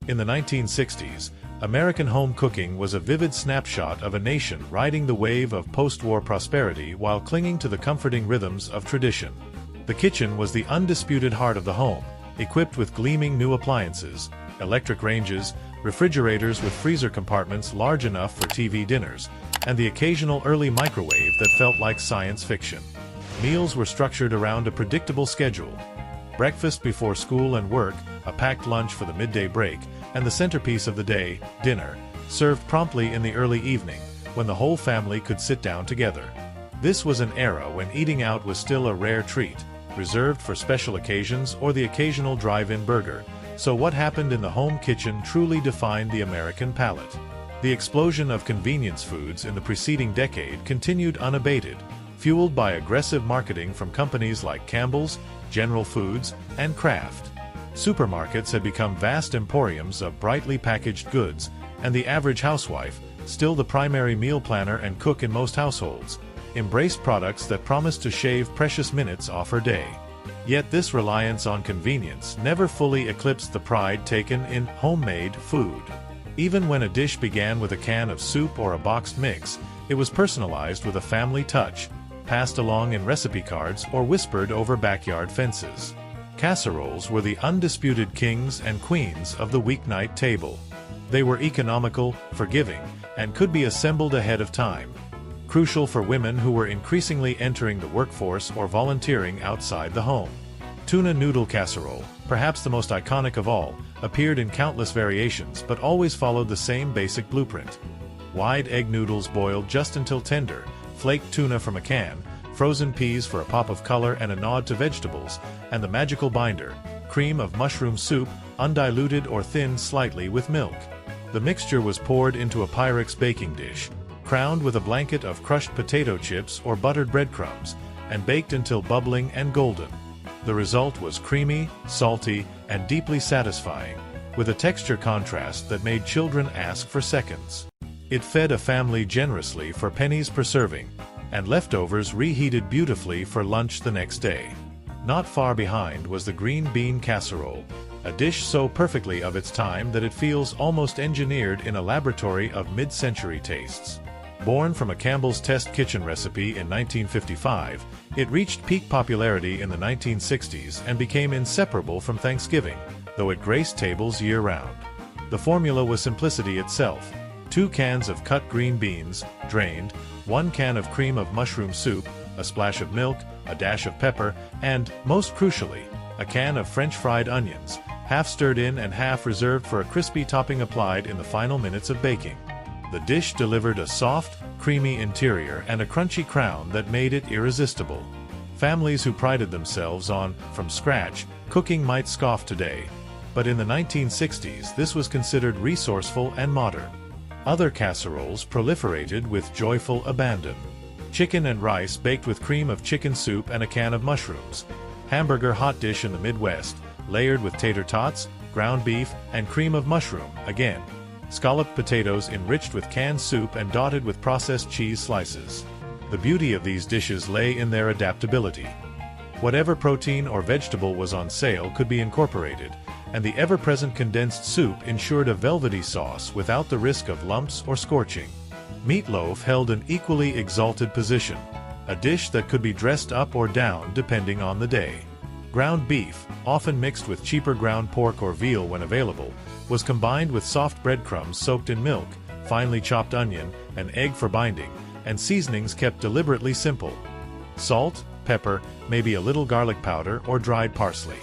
In the 1960s, American home cooking was a vivid snapshot of a nation riding the wave of post-war prosperity while clinging to the comforting rhythms of tradition. The kitchen was the undisputed heart of the home, equipped with gleaming new appliances, electric ranges, refrigerators with freezer compartments large enough for TV dinners, and the occasional early microwave that felt like science fiction. Meals were structured around a predictable schedule. Breakfast before school and work, a packed lunch for the midday break, and the centerpiece of the day, dinner, served promptly in the early evening, when the whole family could sit down together. This was an era when eating out was still a rare treat, reserved for special occasions or the occasional drive-in burger, so what happened in the home kitchen truly defined the American palate. The explosion of convenience foods in the preceding decade continued unabated, fueled by aggressive marketing from companies like Campbell's, General Foods, and Kraft. Supermarkets had become vast emporiums of brightly packaged goods, and the average housewife, still the primary meal planner and cook in most households, embraced products that promised to shave precious minutes off her day. Yet this reliance on convenience never fully eclipsed the pride taken in homemade food. Even when a dish began with a can of soup or a boxed mix, it was personalized with a family touch, passed along in recipe cards or whispered over backyard fences. Casseroles were the undisputed kings and queens of the weeknight table. They were economical, forgiving, and could be assembled ahead of time. Crucial for women who were increasingly entering the workforce or volunteering outside the home. Tuna noodle casserole, perhaps the most iconic of all, appeared in countless variations but always followed the same basic blueprint. Wide egg noodles boiled just until tender, flaked tuna from a can, frozen peas for a pop of color and a nod to vegetables, and the magical binder, cream of mushroom soup, undiluted or thinned slightly with milk. The mixture was poured into a Pyrex baking dish, crowned with a blanket of crushed potato chips or buttered breadcrumbs, and baked until bubbling and golden. The result was creamy, salty, and deeply satisfying, with a texture contrast that made children ask for seconds. It fed a family generously for pennies per serving, and leftovers reheated beautifully for lunch the next day. Not far behind was the green bean casserole, a dish so perfectly of its time that it feels almost engineered in a laboratory of mid-century tastes. Born from a Campbell's test kitchen recipe in 1955, it reached peak popularity in the 1960s and became inseparable from Thanksgiving, though it graced tables year-round. The formula was simplicity itself: 2 cans of cut green beans, drained, 1 can of cream of mushroom soup, a splash of milk, a dash of pepper, and, most crucially, a can of French fried onions, half stirred in and half reserved for a crispy topping applied in the final minutes of baking. The dish delivered a soft, creamy interior and a crunchy crown that made it irresistible. Families who prided themselves on, from scratch, cooking might scoff today, but in the 1960s this was considered resourceful and modern. Other casseroles proliferated with joyful abandon. Chicken and rice baked with cream of chicken soup and a can of mushrooms. Hamburger hot dish in the Midwest, layered with tater tots, ground beef, and cream of mushroom, again. Scalloped potatoes enriched with canned soup and dotted with processed cheese slices. The beauty of these dishes lay in their adaptability. Whatever protein or vegetable was on sale could be incorporated, and the ever-present condensed soup ensured a velvety sauce without the risk of lumps or scorching. Meatloaf held an equally exalted position, a dish that could be dressed up or down depending on the day. Ground beef, often mixed with cheaper ground pork or veal when available, was combined with soft breadcrumbs soaked in milk, finely chopped onion, an egg for binding, and seasonings kept deliberately simple. Salt, pepper, maybe a little garlic powder or dried parsley.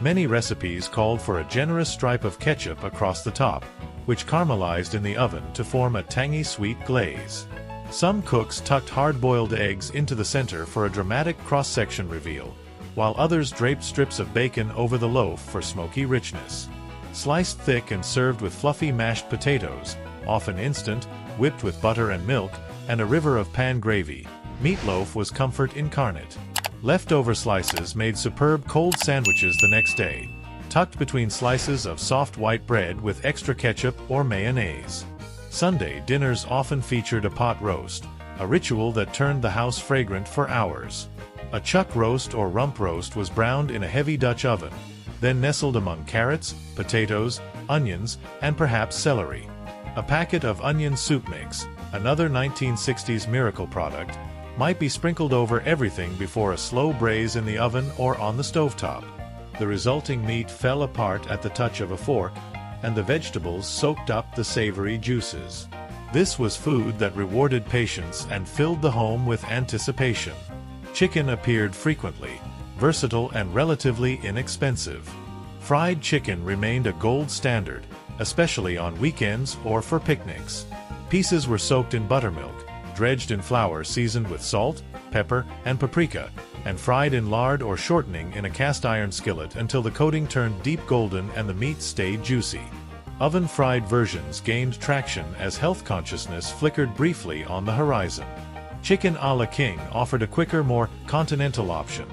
Many recipes called for a generous stripe of ketchup across the top, which caramelized in the oven to form a tangy sweet glaze. Some cooks tucked hard-boiled eggs into the center for a dramatic cross-section reveal, while others draped strips of bacon over the loaf for smoky richness. Sliced thick and served with fluffy mashed potatoes, often instant, whipped with butter and milk, and a river of pan gravy, meatloaf was comfort incarnate. Leftover slices made superb cold sandwiches the next day, tucked between slices of soft white bread with extra ketchup or mayonnaise. Sunday dinners often featured a pot roast, a ritual that turned the house fragrant for hours. A chuck roast or rump roast was browned in a heavy Dutch oven, then nestled among carrots, potatoes, onions, and perhaps celery. A packet of onion soup mix, another 1960s miracle product, might be sprinkled over everything before a slow braise in the oven or on the stovetop. The resulting meat fell apart at the touch of a fork, and the vegetables soaked up the savory juices. This was food that rewarded patience and filled the home with anticipation. Chicken appeared frequently, versatile and relatively inexpensive. Fried chicken remained a gold standard, especially on weekends or for picnics. Pieces were soaked in buttermilk, dredged in flour seasoned with salt, pepper, and paprika, and fried in lard or shortening in a cast-iron skillet until the coating turned deep golden and the meat stayed juicy. Oven-fried versions gained traction as health consciousness flickered briefly on the horizon. Chicken a la king offered a quicker, more continental option.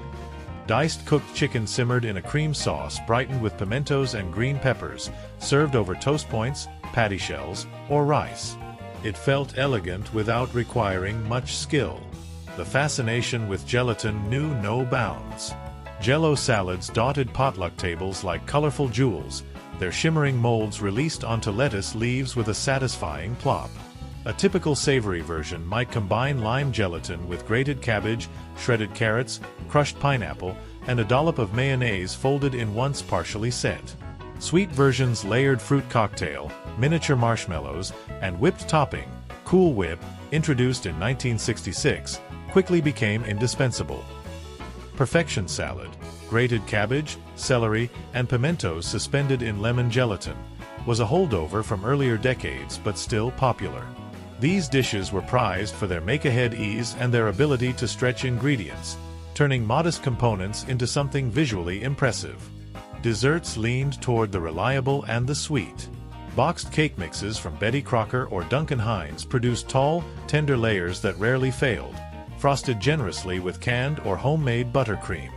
Diced cooked chicken simmered in a cream sauce brightened with pimentos and green peppers, served over toast points, patty shells, or rice. It felt elegant without requiring much skill. The fascination with gelatin knew no bounds. Jell-O salads dotted potluck tables like colorful jewels, their shimmering molds released onto lettuce leaves with a satisfying plop. A typical savory version might combine lime gelatin with grated cabbage, shredded carrots, crushed pineapple, and a dollop of mayonnaise folded in once partially set. Sweet versions layered fruit cocktail, miniature marshmallows, and whipped topping, Cool Whip, introduced in 1966, quickly became indispensable. Perfection salad, grated cabbage, celery, and pimentos suspended in lemon gelatin, was a holdover from earlier decades but still popular. These dishes were prized for their make-ahead ease and their ability to stretch ingredients, turning modest components into something visually impressive. Desserts leaned toward the reliable and the sweet. Boxed cake mixes from Betty Crocker or Duncan Hines produced tall, tender layers that rarely failed, frosted generously with canned or homemade buttercream.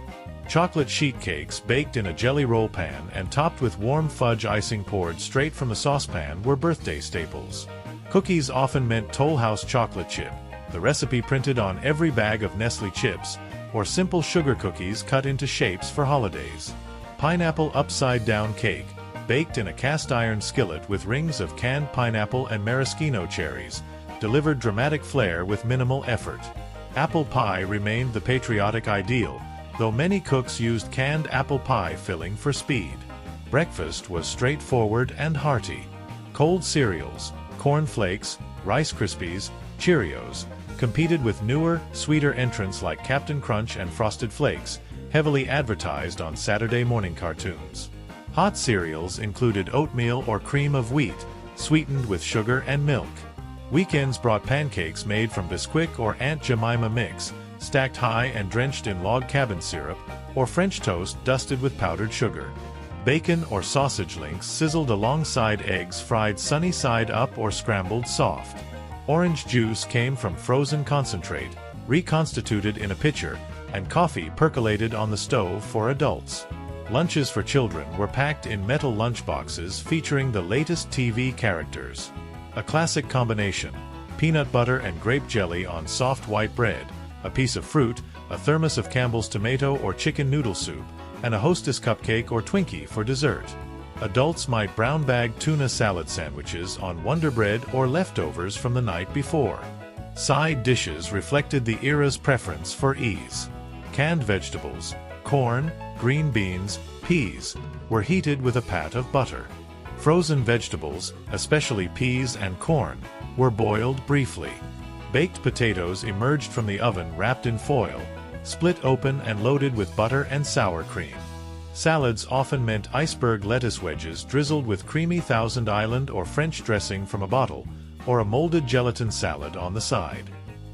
Chocolate sheet cakes baked in a jelly roll pan and topped with warm fudge icing poured straight from the saucepan were birthday staples. Cookies often meant Toll House chocolate chip, the recipe printed on every bag of Nestle chips, or simple sugar cookies cut into shapes for holidays. Pineapple upside-down cake, baked in a cast-iron skillet with rings of canned pineapple and maraschino cherries, delivered dramatic flair with minimal effort. Apple pie remained the patriotic ideal, though many cooks used canned apple pie filling for speed. Breakfast was straightforward and hearty. Cold cereals, Corn Flakes, Rice Krispies, Cheerios, competed with newer, sweeter entrants like Captain Crunch and Frosted Flakes, heavily advertised on Saturday morning cartoons. Hot cereals included oatmeal or cream of wheat, sweetened with sugar and milk. Weekends brought pancakes made from Bisquick or Aunt Jemima mix, stacked high and drenched in log cabin syrup, or French toast dusted with powdered sugar. Bacon or sausage links sizzled alongside eggs fried sunny side up or scrambled soft. Orange juice came from frozen concentrate, reconstituted in a pitcher, and coffee percolated on the stove for adults. Lunches for children were packed in metal lunchboxes featuring the latest TV characters. A classic combination: peanut butter and grape jelly on soft white bread, a piece of fruit, a thermos of Campbell's tomato or chicken noodle soup, and a Hostess cupcake or Twinkie for dessert. Adults might brown bag tuna salad sandwiches on Wonder Bread or leftovers from the night before. Side dishes reflected the era's preference for ease. Canned vegetables, corn, green beans, peas, were heated with a pat of butter. Frozen vegetables, especially peas and corn, were boiled briefly. Baked potatoes emerged from the oven wrapped in foil, split open and loaded with butter and sour cream. Salads often meant iceberg lettuce wedges drizzled with creamy Thousand Island or French dressing from a bottle, or a molded gelatin salad on the side.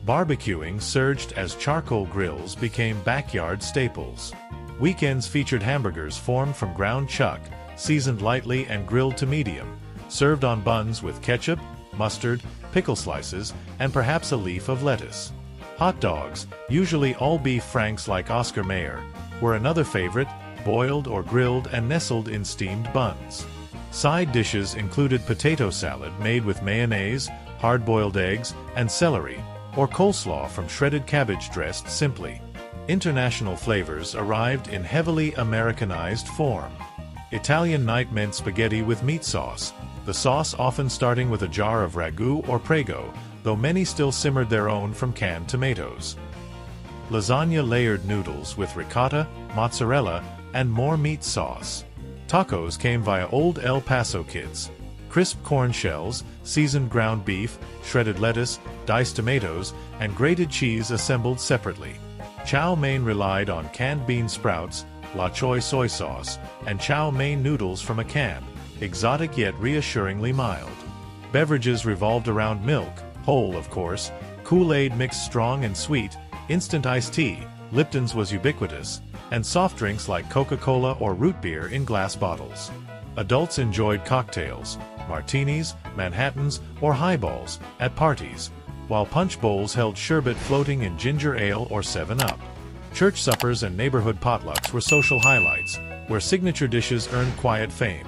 Barbecuing surged as charcoal grills became backyard staples. Weekends featured hamburgers formed from ground chuck, seasoned lightly and grilled to medium, served on buns with ketchup, mustard, pickle slices, and perhaps a leaf of lettuce. Hot dogs, usually all beef franks like Oscar Mayer, were another favorite, boiled or grilled and nestled in steamed buns. Side dishes included potato salad made with mayonnaise, hard-boiled eggs, and celery, or coleslaw from shredded cabbage dressed simply. International flavors arrived in heavily Americanized form. Italian night meant spaghetti with meat sauce, the sauce often starting with a jar of ragu or prego, though many still simmered their own from canned tomatoes. Lasagna layered noodles with ricotta, mozzarella, and more meat sauce. Tacos came via old El Paso kits. Crisp corn shells, seasoned ground beef, shredded lettuce, diced tomatoes, and grated cheese assembled separately. Chow mein relied on canned bean sprouts, la choy soy sauce, and chow mein noodles from a can, exotic yet reassuringly mild. Beverages revolved around milk, whole of course, Kool-Aid mixed strong and sweet, instant iced tea, Lipton's was ubiquitous, and soft drinks like Coca-Cola or root beer in glass bottles. Adults enjoyed cocktails, martinis, Manhattans, or highballs, at parties, while punch bowls held sherbet floating in ginger ale or 7-Up. Church suppers and neighborhood potlucks were social highlights, where signature dishes earned quiet fame.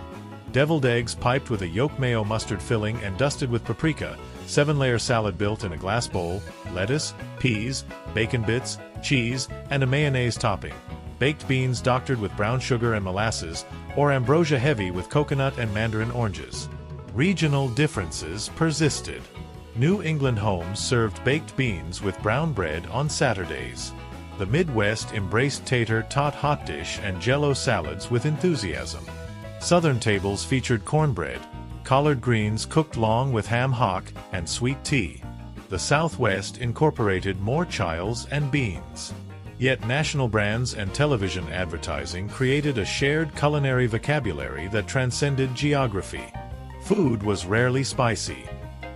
Deviled eggs piped with a yolk mayo mustard filling and dusted with paprika, 7-layer salad built in a glass bowl, lettuce, peas, bacon bits, cheese, and a mayonnaise topping. Baked beans doctored with brown sugar and molasses, or ambrosia heavy with coconut and mandarin oranges. Regional differences persisted. New England homes served baked beans with brown bread on Saturdays. The Midwest embraced tater tot hot dish and Jell-O salads with enthusiasm. Southern tables featured cornbread, collard greens cooked long with ham hock, and sweet tea. The Southwest incorporated more chiles and beans. Yet national brands and television advertising created a shared culinary vocabulary that transcended geography. Food was rarely spicy.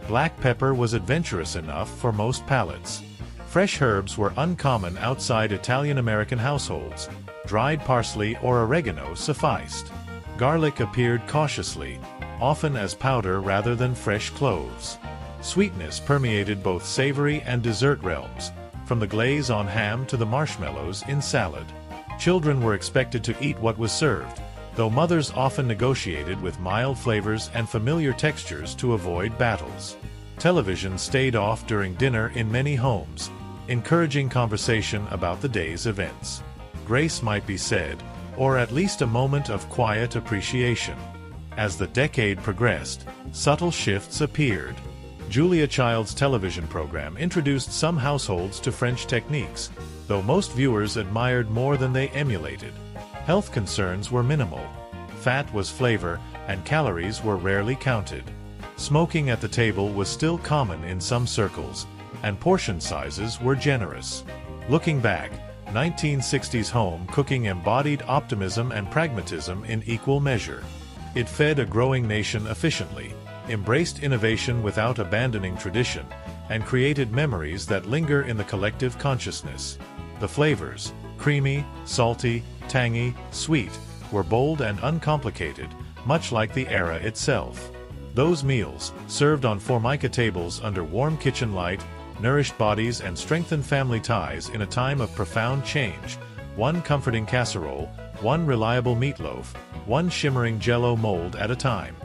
Black pepper was adventurous enough for most palates. Fresh herbs were uncommon outside Italian-American households. Dried parsley or oregano sufficed. Garlic appeared cautiously, often as powder rather than fresh cloves. Sweetness permeated both savory and dessert realms, from the glaze on ham to the marshmallows in salad. Children were expected to eat what was served, though mothers often negotiated with mild flavors and familiar textures to avoid battles. Television stayed off during dinner in many homes, encouraging conversation about the day's events. Grace might be said, or at least a moment of quiet appreciation. As the decade progressed, subtle shifts appeared. Julia Child's television program introduced some households to French techniques, though most viewers admired more than they emulated. Health concerns were minimal. Fat was flavor, and calories were rarely counted. Smoking at the table was still common in some circles, and portion sizes were generous. Looking back, 1960s home cooking embodied optimism and pragmatism in equal measure. It fed a growing nation efficiently, embraced innovation without abandoning tradition, and created memories that linger in the collective consciousness. The flavors, creamy, salty, tangy, sweet, were bold and uncomplicated, much like the era itself. Those meals, served on formica tables under warm kitchen light, nourished bodies and strengthened family ties in a time of profound change. One comforting casserole, one reliable meatloaf, one shimmering Jell-O mold at a time.